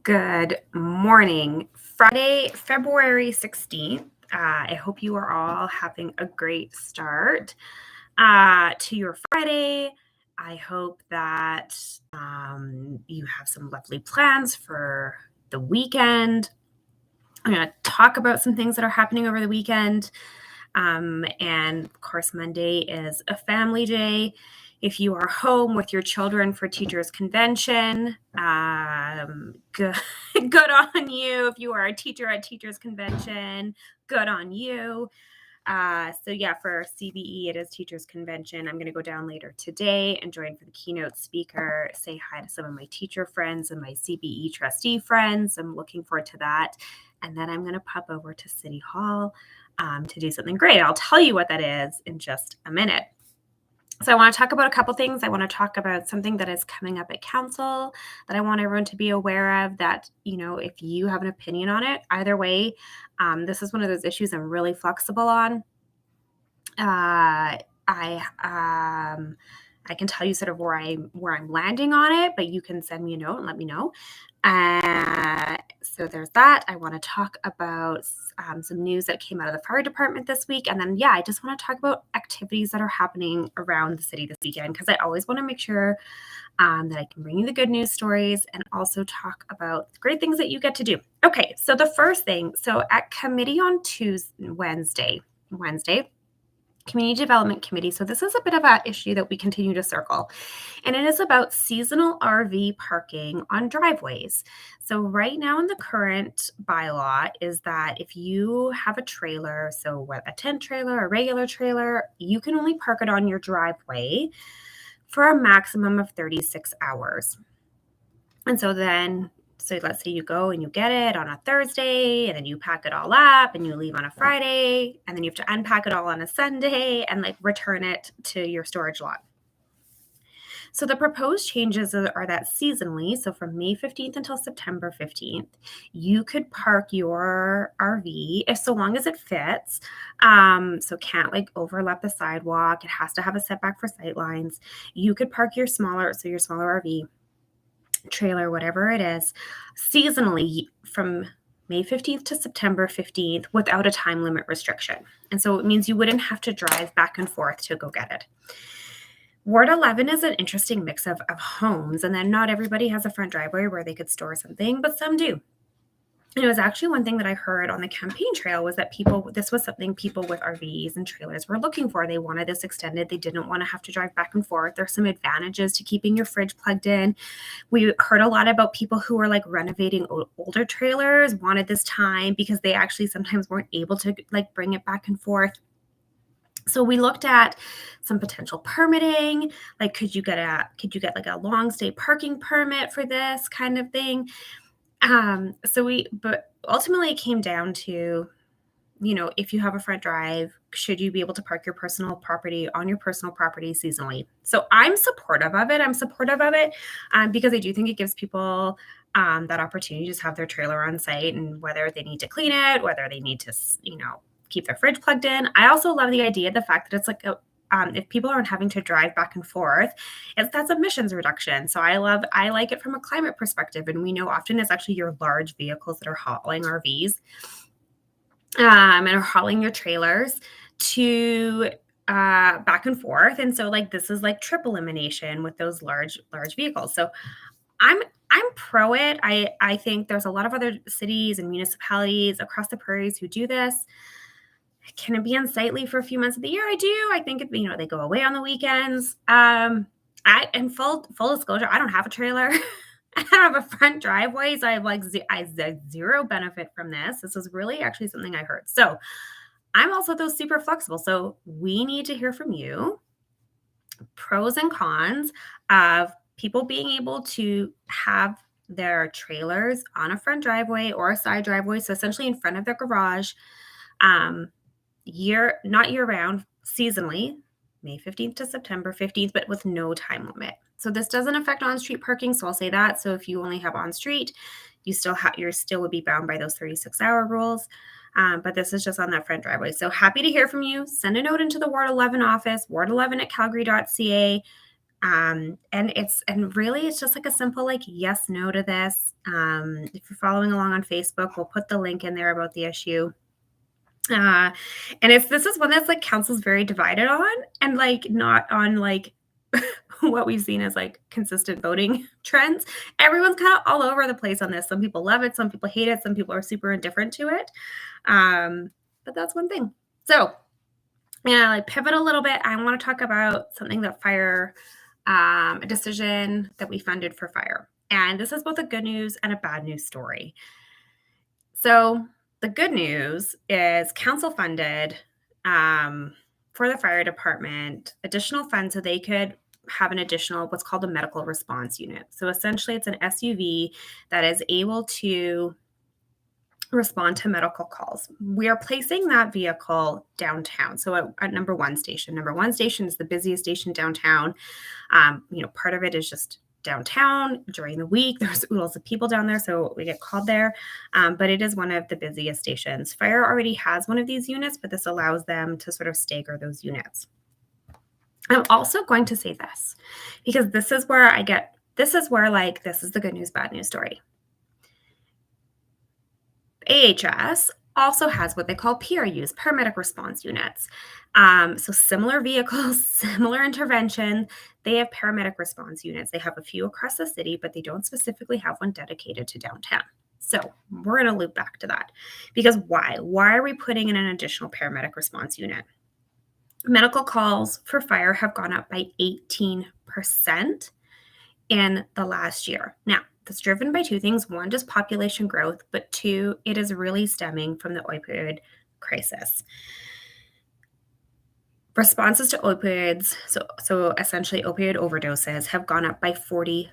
Good morning. Friday, February 16th. I hope you are all having a great start to your Friday. I hope that you have some lovely plans for the weekend. I'm going to talk about some things that are happening over the weekend. And of course, Monday is a family day. If you are home with your children for Teachers Convention, good, good on you. If you are a teacher at Teachers Convention, good on you. For CBE, it is Teachers Convention. I'm going to go down later today and join for the keynote speaker, say hi to some of my teacher friends and my CBE trustee friends. I'm looking forward to that. And then I'm going to pop over to City Hall to do something great. I'll tell you what that is in just a minute. So I want to talk about a couple things. I want to talk about something that is coming up at council that I want everyone to be aware of, that, if you have an opinion on it, either way, this is one of those issues I'm really flexible on. I can tell you sort of where I'm landing on it, but you can send me a note and let me know. So there's that. I want to talk about some news that came out of the fire department this week. And then, I just want to talk about activities that are happening around the city this weekend, because I always want to make sure that I can bring you the good news stories and also talk about the great things that you get to do. Okay, so the first thing, so at committee on Wednesday, Community Development Committee. So this is a bit of an issue that we continue to circle, and it is about seasonal RV parking on driveways. So right now in the current bylaw is that if you have a trailer, so a tent trailer, a regular trailer, you can only park it on your driveway for a maximum of 36 hours. And so let's say you go and you get it on a Thursday, and then you pack it all up and you leave on a Friday, and then you have to unpack it all on a Sunday and return it to your storage lot. So the proposed changes are that seasonally, so from May 15th until September 15th, you could park your RV so long as it fits. So can't overlap the sidewalk. It has to have a setback for sight lines. You could park your smaller RV, trailer, whatever it is, seasonally from May 15th to September 15th without a time limit restriction. And so it means you wouldn't have to drive back and forth to go get it. Ward 11 is an interesting mix of homes, and then not everybody has a front driveway where they could store something, but some do. And it was actually one thing that I heard on the campaign trail was that this was something people with RVs and trailers were looking for. They wanted this extended. They didn't want to have to drive back and forth. There's some advantages to keeping your fridge plugged in. We heard a lot about people who were renovating older trailers, wanted this time because they actually sometimes weren't able to bring it back and forth. So we looked at some potential permitting, could you get a long stay parking permit for this kind of thing? But ultimately it came down to, if you have a front drive, should you be able to park your personal property on your personal property seasonally? So I'm supportive of it. Because I do think it gives people that opportunity to just have their trailer on site, and whether they need to clean it, whether they need to, keep their fridge plugged in. I also love the fact that it's if people aren't having to drive back and forth, that's emissions reduction. So I like it from a climate perspective. And we know often it's actually your large vehicles that are hauling RVs and are hauling your trailers to back and forth. And so this is trip elimination with those large vehicles. So I'm pro it. I think there's a lot of other cities and municipalities across the prairies who do this. Can it be unsightly for a few months of the year? I do. I think they go away on the weekends. And full disclosure, I don't have a trailer. I don't have a front driveway, so I have zero benefit from this. This is really actually something I heard. So I'm also super flexible. So we need to hear from you. Pros and cons of people being able to have their trailers on a front driveway or a side driveway, so essentially in front of their garage, not year round, seasonally, May 15th to September 15th, but with no time limit. So this doesn't affect on-street parking, so I'll say that. So if you only have on-street, you still would be bound by those 36-hour rules. But this is just on that front driveway. So happy to hear from you. Send a note into the Ward 11 office, ward11@calgary.ca. And really it's just like a simple like yes, no to this. If you're following along on Facebook, we'll put the link in there about the issue. And this is one that's like council's very divided on, and like not on like what we've seen as like consistent voting trends. Everyone's kind of all over the place on this. Some people love it, some people hate it, some people are super indifferent to it. But that's one thing. So yeah, like pivot a little bit. I want to talk about something that fire, a decision that we funded for fire. And this is both a good news and a bad news story. So the good news is council funded for the fire department additional funds so they could have an additional what's called a medical response unit. So essentially it's an SUV that is able to respond to medical calls. We are placing that vehicle downtown. So at number one station is the busiest station downtown. Part of it is just downtown during the week. There's oodles of people down there, so we get called there. But it is one of the busiest stations. Fire already has one of these units, but this allows them to sort of stagger those units. I'm also going to say this because this is where this is the good news, bad news story. AHS also has what they call PRUs, paramedic response units. So similar vehicles, similar intervention, they have paramedic response units. They have a few across the city, but they don't specifically have one dedicated to downtown. So we're going to loop back to that because why? Why are we putting in an additional paramedic response unit? Medical calls for fire have gone up by 18% in the last year. Now, that's driven by two things. One, just population growth, but two, it is really stemming from the opioid crisis. Responses to opioids, so essentially opioid overdoses, have gone up by 45%.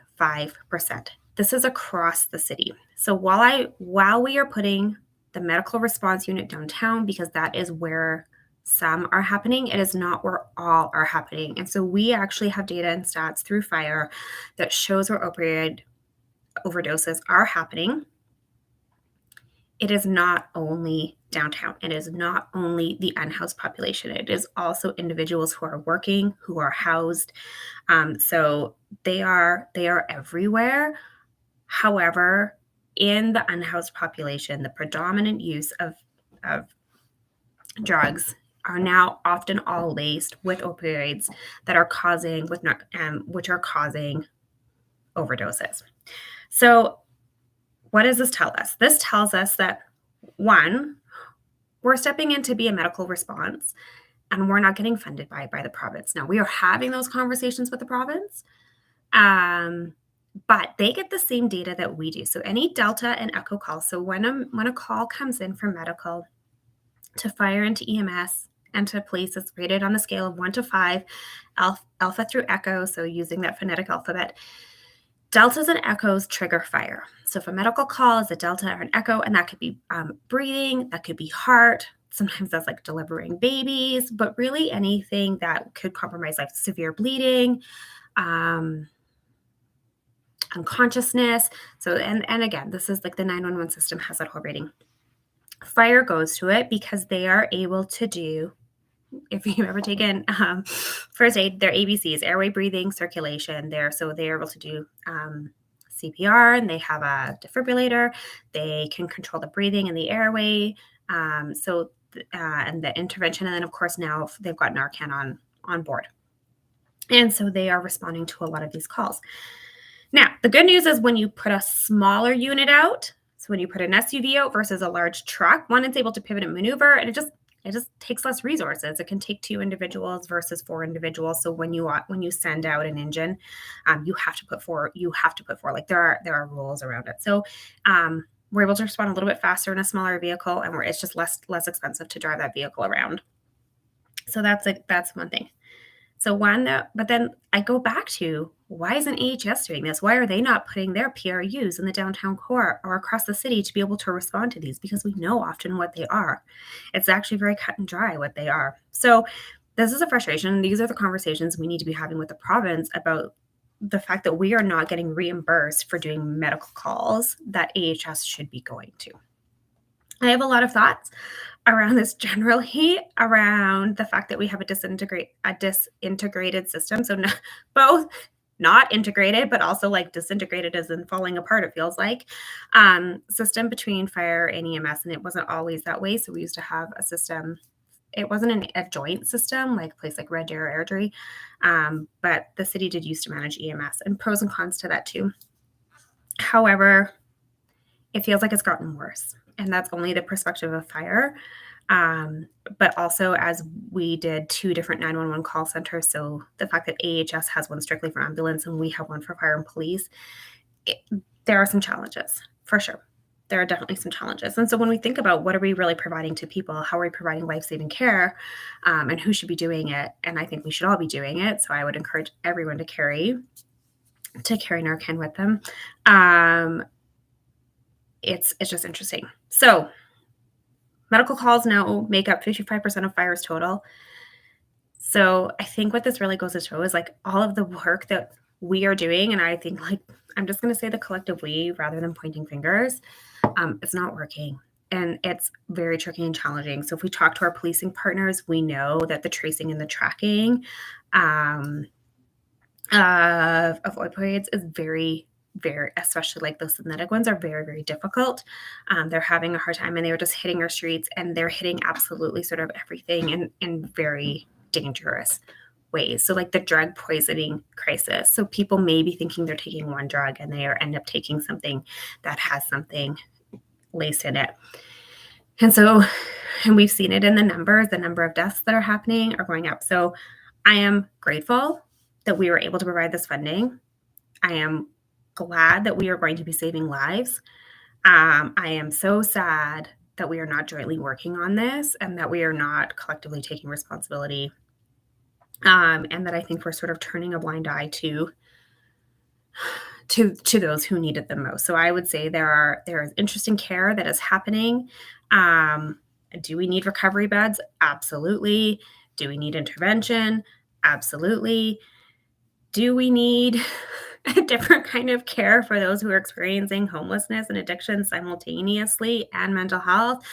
This is across the city. So while we are putting the medical response unit downtown, because that is where some are happening, it is not where all are happening. And so we actually have data and stats through fire that shows where opioid overdoses are happening. It is not only downtown. It is not only the unhoused population. It is also individuals who are working, who are housed. So they are everywhere. However, in the unhoused population, the predominant use of drugs are now often all laced with opioids that are causing which are causing overdoses. So what does this tell us? This tells us that, one, we're stepping in to be a medical response and we're not getting funded by the province. Now, we are having those conversations with the province, but they get the same data that we do. So any Delta and Echo calls, so when a call comes in from medical to fire and to EMS and to police, it's rated on a scale of 1 to 5, alpha through Echo, so using that phonetic alphabet. Deltas and echoes trigger fire. So if a medical call is a delta or an echo, and that could be breathing, that could be heart, sometimes that's like delivering babies, but really anything that could compromise life, severe bleeding, unconsciousness. So, and again, this is like the 911 system has that whole rating. Fire goes to it because they are able to do, if you've ever taken first aid, their ABCs, airway, breathing, circulation, so they're able to do CPR, and they have a defibrillator. They can control the breathing and the airway, and the intervention. And then, of course, now they've got Narcan on board. And so they are responding to a lot of these calls. Now, the good news is when you put a smaller unit out, so when you put an SUV out versus a large truck, one, it's able to pivot and maneuver, and it just takes less resources. It can take 2 individuals versus 4 individuals. So when you send out an engine, you have to put 4. Like there are rules around it. So we're able to respond a little bit faster in a smaller vehicle, and it's just less expensive to drive that vehicle around. So that's one thing. So but then I go back to, why isn't AHS doing this? Why are they not putting their PRUs in the downtown core or across the city to be able to respond to these? Because we know often what they are. It's actually very cut and dry what they are. So this is a frustration. These are the conversations we need to be having with the province about the fact that we are not getting reimbursed for doing medical calls that AHS should be going to. I have a lot of thoughts around this generally, around the fact that we have a disintegrated system. So both not integrated, but also like disintegrated as in falling apart, it feels like, system between fire and EMS. And it wasn't always that way. So we used to have a system. It wasn't a joint system like a place like Red Deer or Airdrie, but the city did used to manage EMS, and pros and cons to that too. However, it feels like it's gotten worse, and that's only the perspective of fire. But also, as we did 2 different 911 call centers, so the fact that AHS has one strictly for ambulance and we have one for fire and police, there are some challenges, for sure. There are definitely some challenges. And so when we think about what are we really providing to people, how are we providing life-saving care, and who should be doing it, and I think we should all be doing it. So I would encourage everyone to carry Narcan with them. It's just interesting. So medical calls now make up 55% of fires total. So I think what this really goes to show is like all of the work that we are doing, and I think like I'm just going to say the collective we rather than pointing fingers, it's not working. And it's very tricky and challenging. So if we talk to our policing partners, we know that the tracing and the tracking of opioids is very, especially like those synthetic ones, are very, very difficult. They're having a hard time, and they were just hitting our streets, and they're hitting absolutely sort of everything in very dangerous ways. So like the drug poisoning crisis. So people may be thinking they're taking one drug and they end up taking something that has something laced in it. And we've seen it in the numbers. The number of deaths that are happening are going up. So I am grateful that we were able to provide this funding. I am glad that we are going to be saving lives. I am so sad that we are not jointly working on this and that we are not collectively taking responsibility. And that I think we're sort of turning a blind eye to those who need it the most. So I would say there is interesting care that is happening. Do we need recovery beds? Absolutely. Do we need intervention? Absolutely. Do we need a different kind of care for those who are experiencing homelessness and addiction simultaneously and mental health?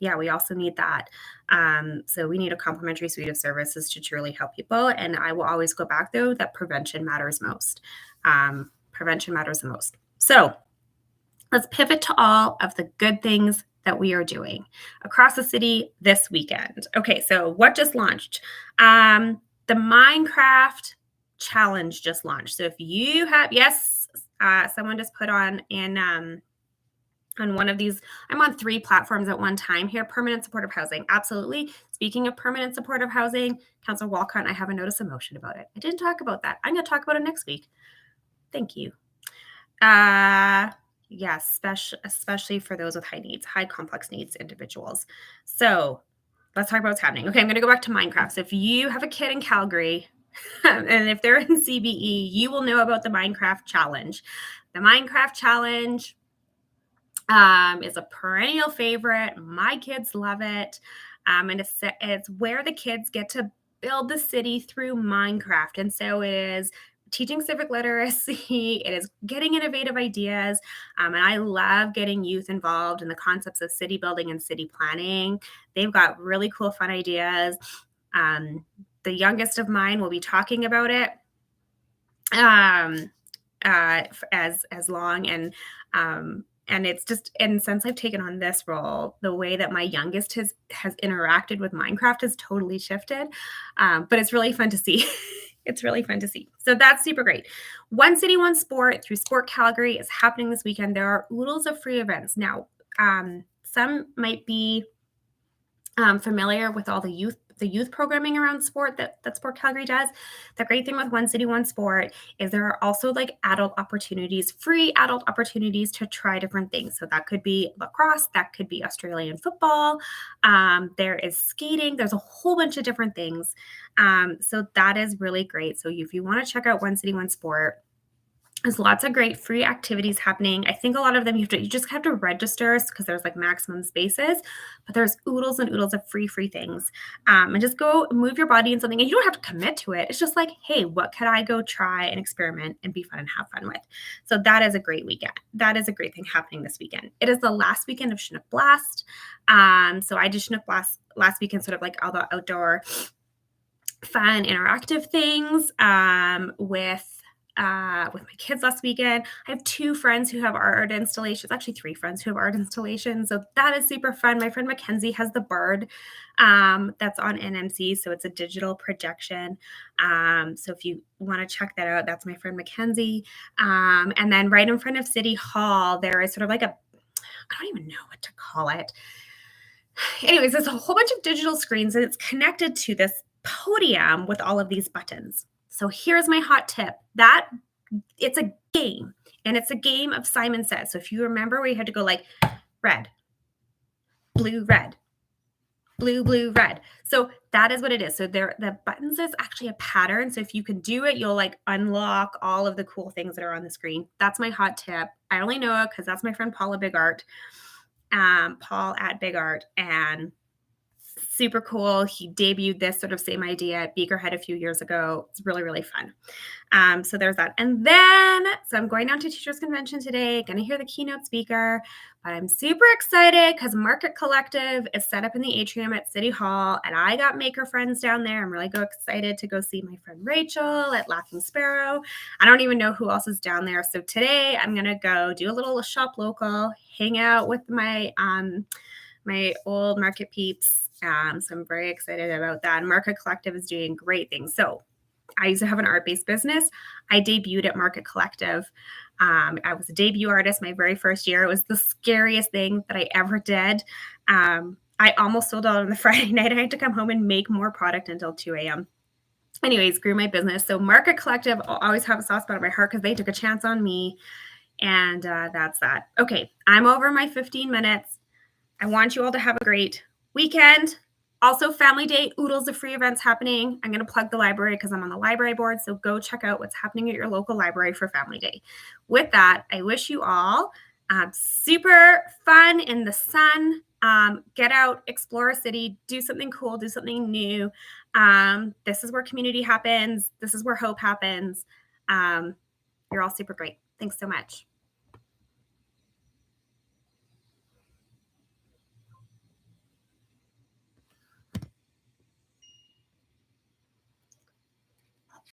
Yeah, we also need that. So we need a complementary suite of services to truly help people. And I will always go back, though, that prevention matters most. Prevention matters the most. So let's pivot to all of the good things that we are doing across the city this weekend. Okay, so what just launched? The Minecraft challenge just launched. So if you have, someone just put on one of these, I'm on 3 platforms at one time here. Permanent supportive housing. Absolutely. Speaking of permanent supportive housing, Councillor Walcott, I have a notice of motion about it. I didn't talk about that. I'm going to talk about it next week. Thank you. Yes, especially for those with high complex needs individuals. So let's talk about what's happening. Okay, I'm going to go back to Minecraft. So if you have a kid in Calgary, and if they're in CBE, you will know about the Minecraft challenge. The Minecraft challenge is a perennial favorite. My kids love it. And it's where the kids get to build the city through Minecraft. And so it is teaching civic literacy. It is getting innovative ideas. And I love getting youth involved in the concepts of city building and city planning. They've got really cool, fun ideas. The youngest of mine will be talking about it as long. And it's just, and since I've taken on this role, the way that my youngest has interacted with Minecraft has totally shifted. But it's really fun to see. It's really fun to see. So that's super great. One City, One Sport through Sport Calgary is happening this weekend. There are oodles of free events. Now, some might be familiar with all the youth programming around sport that Sport Calgary does. The great thing with One City, One Sport is there are also like free adult opportunities to try different things. So that could be lacrosse, that could be Australian football. There is skating. There's a whole bunch of different things. So that is really great. So if you want to check out One City, One Sport, There's lots of great free activities happening. I think a lot of them you just have to register because there's like maximum spaces, but there's oodles and oodles of free things. And just go move your body in something, and you don't have to commit to it. It's just like, hey, what could I go try and experiment and be fun and have fun with? So that is a great weekend. That is a great thing happening this weekend. It is the last weekend of Chinook Blast. So I did Chinook Blast last weekend, sort of like all the outdoor fun interactive things with my kids last weekend. I have 2 friends who have art installations, actually 3 friends who have art installations. So that is super fun. My friend Mackenzie has the Bird that's on NMC. So it's a digital projection. So if you want to check that out, that's my friend Mackenzie. And then right in front of City Hall, there is sort of like I don't even know what to call it. Anyways, there's a whole bunch of digital screens, and it's connected to this podium with all of these buttons. So here's my hot tip. It's a game, and it's a game of Simon Says. So if you remember, we had to go like red, blue, red, blue, blue, red. So that is what it is. So the buttons is actually a pattern. So if you can do it, you'll like unlock all of the cool things that are on the screen. That's my hot tip. I only know it because that's my friend Paula Big Art, Paul at Big Art, and super cool. He debuted this sort of same idea at Beakerhead a few years ago. It's really, really fun. So there's that. And then, so I'm going down to Teachers Convention today, going to hear the keynote speaker, but I'm super excited because Market Collective is set up in the atrium at City Hall, and I got maker friends down there. I'm really excited to go see my friend Rachel at Laughing Sparrow. I don't even know who else is down there. So today I'm going to go do a little shop local, hang out with my old market peeps. So I'm very excited about that. Market Collective is doing great things. So I used to have an art-based business. I debuted at Market Collective. I was a debut artist my very first year. It was the scariest thing that I ever did. I almost sold out on the Friday night. I had to come home and make more product until 2 a.m. Anyways, grew my business. So Market Collective, I'll always have a soft spot in my heart because they took a chance on me. And that's that. Okay, I'm over my 15 minutes. I want you all to have a great weekend. Also, Family Day, oodles of free events happening. I'm going to plug the library because I'm on the library board. So go check out what's happening at your local library for Family Day. With that, I wish you all super fun in the sun. Get out, explore a city, do something cool, do something new. This is where community happens. This is where hope happens. You're all super great. Thanks so much.